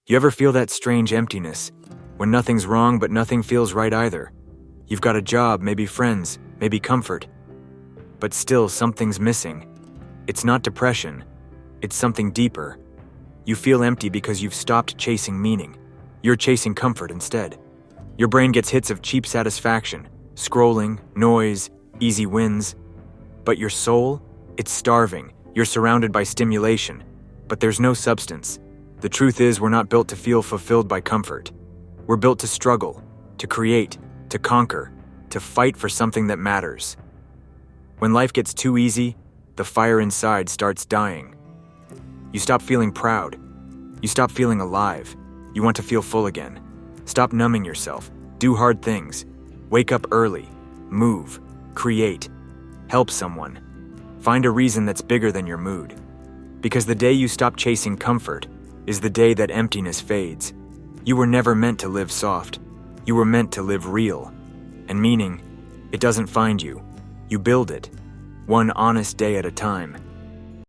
You ever feel that strange emptiness, when nothing's wrong but nothing feels right either? You've got a job, maybe friends, maybe comfort, but still something's missing. It's not depression, it's something deeper. You feel empty because you've stopped chasing meaning. You're chasing comfort instead. Your brain gets hits of cheap satisfaction, scrolling, noise, easy wins. But your soul, it's starving. You're surrounded by stimulation, but there's no substance. The truth is, we're not built to feel fulfilled by comfort. We're built to struggle, to create, to conquer, to fight for something that matters. When life gets too easy, the fire inside starts dying. You stop feeling proud. You stop feeling alive. You want to feel full again. Stop numbing yourself. Do hard things. Wake up early. Move. Create. Help someone. Find a reason that's bigger than your mood. Because the day you stop chasing comfort is the day that emptiness fades. You were never meant to live soft. You were meant to live real. And meaning, it doesn't find you. You build it, one honest day at a time.